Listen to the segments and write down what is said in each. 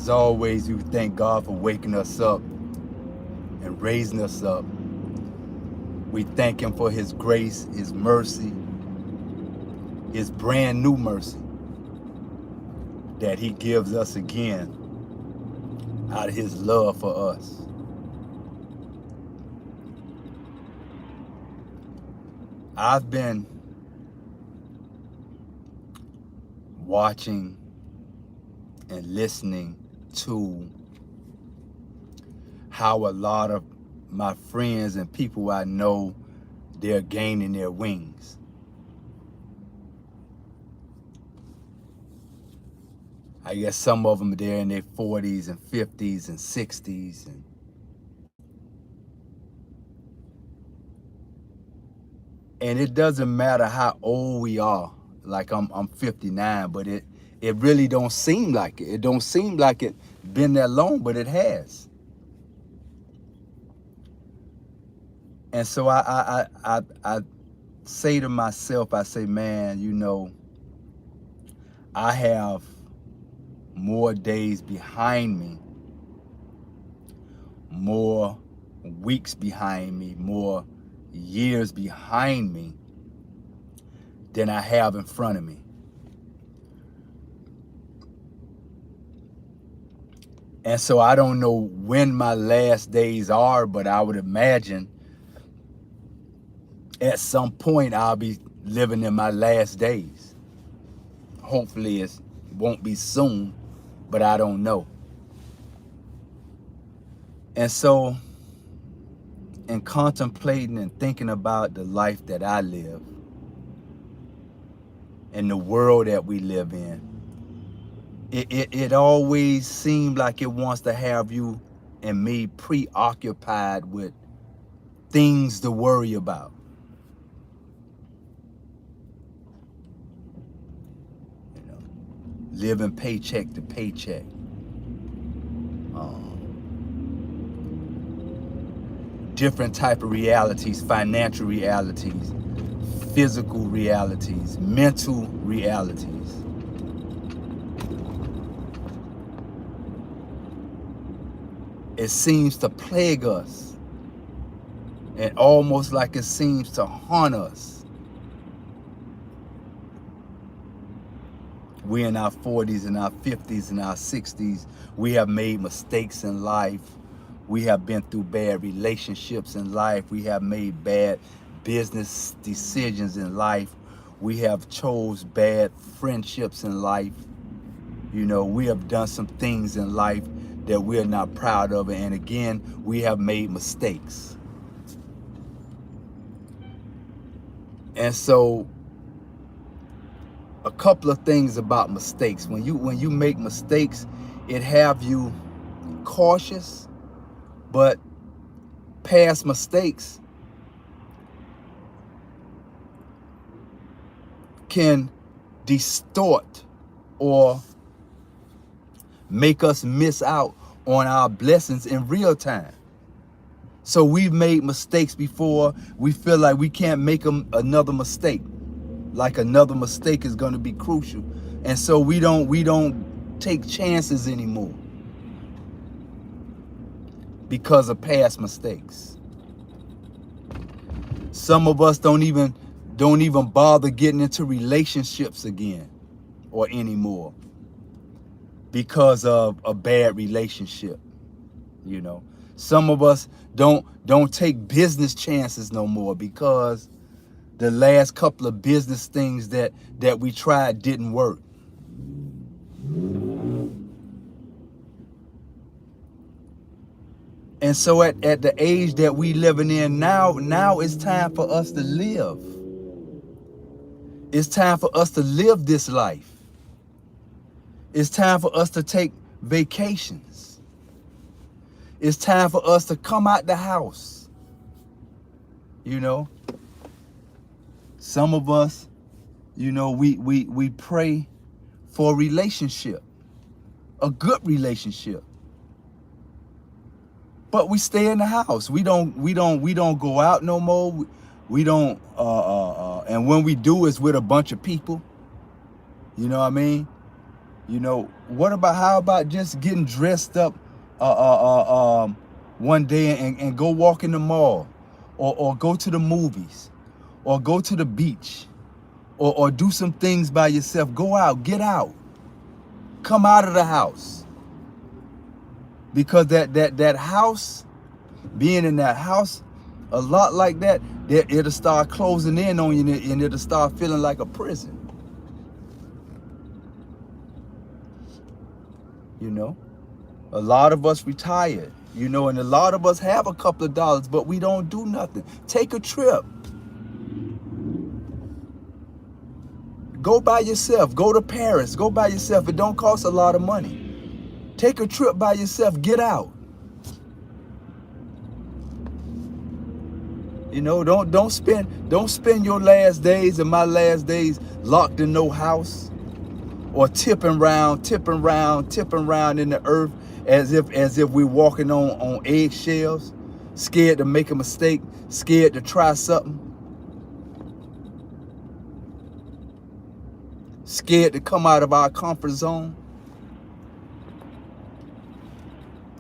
As always, we thank God for waking us up and raising us up. We thank Him for His grace, His mercy, His brand new mercy that He gives us again out of His love for us. I've been watching and listening to how a lot of my friends and people I know, they're gaining their wings. I guess some of them, they're in their 40s and 50s and 60s. And it doesn't matter how old we are. Like I'm 59, but it really don't seem like it. It don't seem like it been that long, but it has. And so I say to myself, I say, man, you know, I have more days behind me, more weeks behind me, more years behind me than I have in front of me. And so I don't know when my last days are, but I would imagine at some point I'll be living in my last days. Hopefully it won't be soon, but I don't know. And so in contemplating and thinking about the life that I live and the world that we live in, it always seemed like it wants to have you and me preoccupied with things to worry about. You know, living paycheck to paycheck. Different type of realities, financial realities, physical realities, mental realities. It seems to plague us, and almost like it seems to haunt us. We in our 40s and our 50s and our 60s, we have made mistakes in life. We have been through bad relationships in life. We have made bad business decisions in life. We have chose bad friendships in life. You know, we have done some things in life that we're not proud of. And again, we have made mistakes. And so a couple of things about mistakes. When you make mistakes, it have you cautious. But past mistakes can distort or make us miss out on our blessings in real time. So we've made mistakes before. We feel like we can't make another mistake. Like another mistake is going to be crucial. And so we don't take chances anymore because of past mistakes. Some of us don't even bother getting into relationships again or anymore because of a bad relationship. You know, some of us don't take business chances no more because the last couple of business things that we tried didn't work. And so at the age that we living in now it's time for us to live. It's time for us to live this life. It's time for us to take vacations. It's time for us to come out the house. You know, some of us, you know, we pray for a relationship, a good relationship. But we stay in the house. We don't go out no more. We don't and when we do, it's with a bunch of people. You know what I mean? You know, how about just getting dressed up one day and go walk in the mall, or go to the movies, or go to the beach, or do some things by yourself. Go out, get out, come out of the house. Because that house, being in that house a lot like that, it'll start closing in on you, and it'll start feeling like a prison. You know, a lot of us retired, you know, and a lot of us have a couple of dollars, but we don't do nothing. Take a trip. Go by yourself. Go to Paris. Go by yourself. It don't cost a lot of money. Take a trip by yourself. Get out. You know, don't spend your last days and my last days locked in no house, or tipping around in the earth as if we're walking on eggshells, scared to make a mistake, scared to try something, scared to come out of our comfort zone.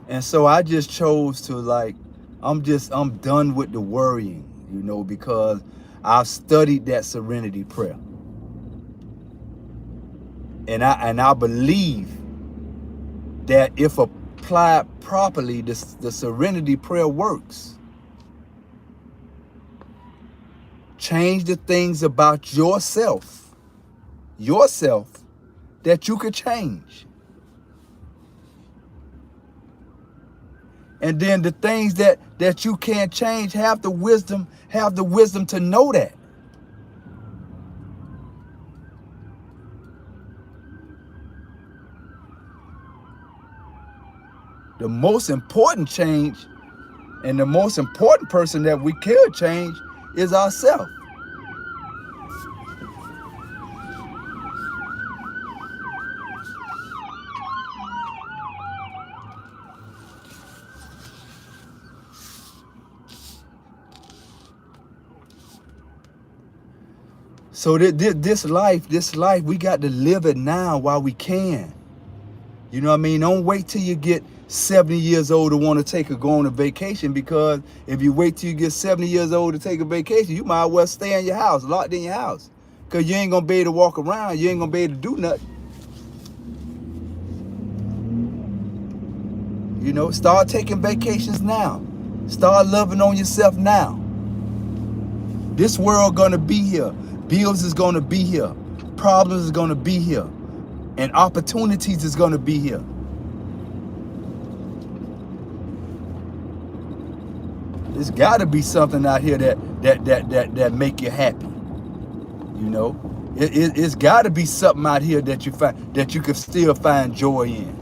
And so I just chose to, like, I'm done with the worrying, you know, because I've studied that serenity prayer. And I believe that if applied properly, the serenity prayer works. Change the things about yourself that you could change. And then the things that you can't change, have the wisdom to know that. The most important change, and the most important person that we could change, is ourselves. So this life, we got to live it now while we can. You know what I mean? Don't wait till you get 70 years old to want to go on a vacation, because if you wait till you get 70 years old to take a vacation, you might as well stay in your house, locked in your house, because you ain't going to be able to walk around. You ain't going to be able to do nothing. You know, start taking vacations now. Start loving on yourself now. This world going to be here. Bills is going to be here. Problems is going to be here. And opportunities is going to be here. There's got to be something out here that make you happy. You know, it's got to be something out here that you find, that you can still find joy in.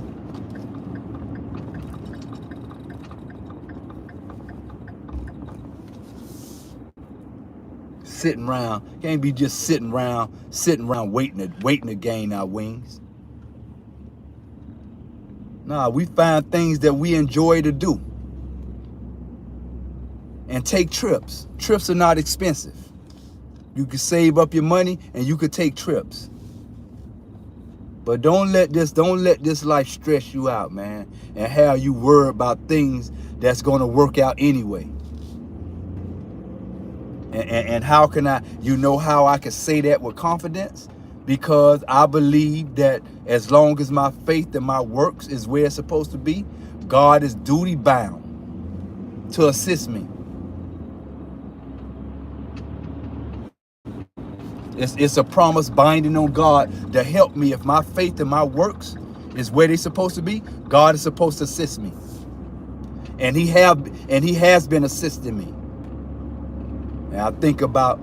Sitting around, can't be just sitting around waiting to gain our wings. Nah, we find things that we enjoy to do. And take trips. Trips are not expensive. You can save up your money and you could take trips. But don't let this life stress you out, man, and have you worry about things that's gonna work out anyway. And how can I, you know how I can say that with confidence? Because I believe that as long as my faith and my works is where it's supposed to be, God is duty bound to assist me. It's a promise binding on God to help me. If my faith and my works is where they're supposed to be, God is supposed to assist me. And he has been assisting me. And I think about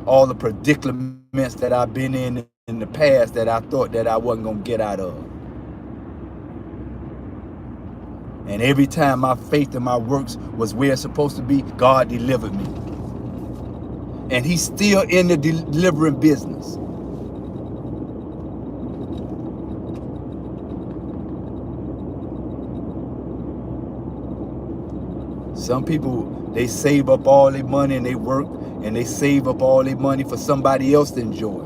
all the predicaments that I've been in the past that I thought that I wasn't gonna get out of. And every time my faith and my works was where it's supposed to be, God delivered me. And he's still in the delivering business. Some people, they save up all their money and they work and they save up all their money for somebody else to enjoy.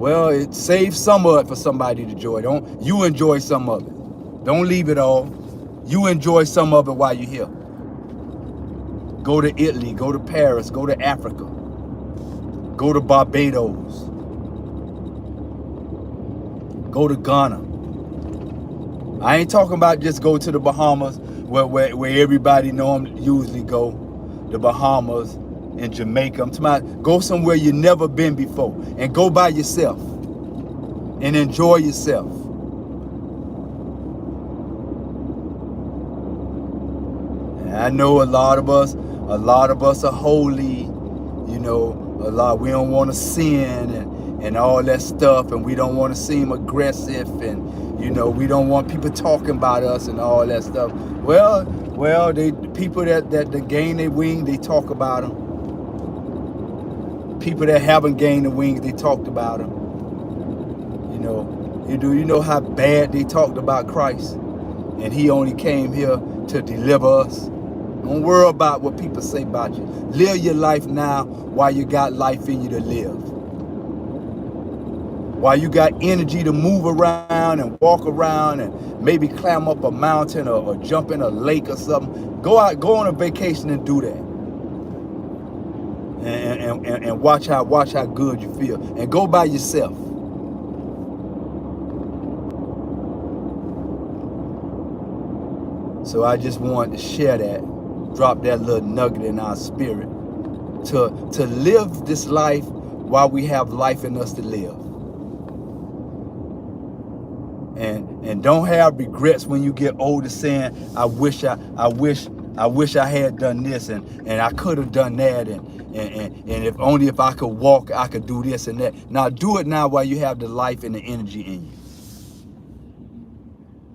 Well, it saves some of it for somebody to enjoy. Don't you enjoy some of it? Don't leave it all. You enjoy some of it while you're here. Go to Italy, go to Paris, go to Africa, go to Barbados, go to Ghana. I ain't talking about just go to the Bahamas where everybody usually go, the Bahamas and Jamaica. I'm talking about go somewhere you've never been before and go by yourself and enjoy yourself. And I know a lot of us are holy, you know, we don't want to sin and all that stuff, and we don't want to seem aggressive, and you know, we don't want people talking about us and all that stuff. Well, the people that gain their wings, they talk about them. People that haven't gained the wings, they talked about them. You know how bad they talked about Christ, and he only came here to deliver us. Don't worry about what people say about you. Live your life now while you got life in you to live. While you got energy to move around and walk around and maybe climb up a mountain or jump in a lake or something. Go on a vacation and do that. And watch how good you feel. And go by yourself. So I just wanted to share that, drop that little nugget in our spirit to live this life while we have life in us to live. And don't have regrets when you get older saying, I wish I had done this and I could have done that and if I could walk, I could do this and that. Now do it now while you have the life and the energy in you.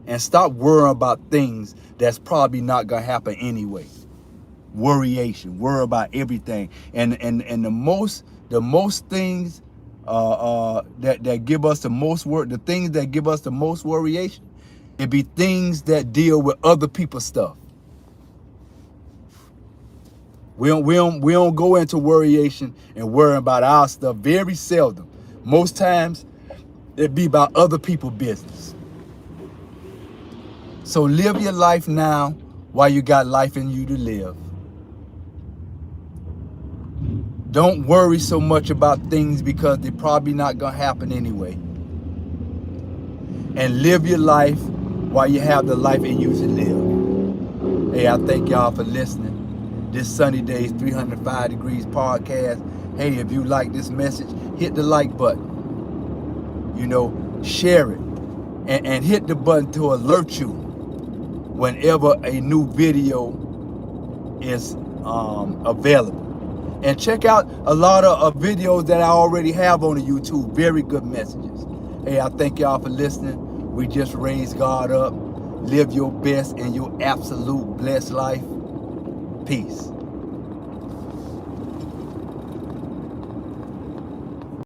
And stop worrying about things that's probably not gonna happen anyway. Worryation, worry about everything. And the most things that give us the most the things that give us the most worryation, it be things that deal with other people's stuff. We don't go into worryation and worry about our stuff very seldom. Most times it be about other people's business. So live your life now while you got life in you to live. Don't worry so much about things because they're probably not gonna happen anyway. And live your life while you have the life in you to live. Hey, I thank y'all for listening. This Sunny Days 305 Degrees podcast. Hey, if you like this message, hit the like button. You know, share it. And hit the button to alert you whenever a new video is available. And check out a lot of videos that I already have on the YouTube. Very good messages. Hey, I thank y'all for listening. We just raised God up. Live your best and your absolute blessed life. Peace.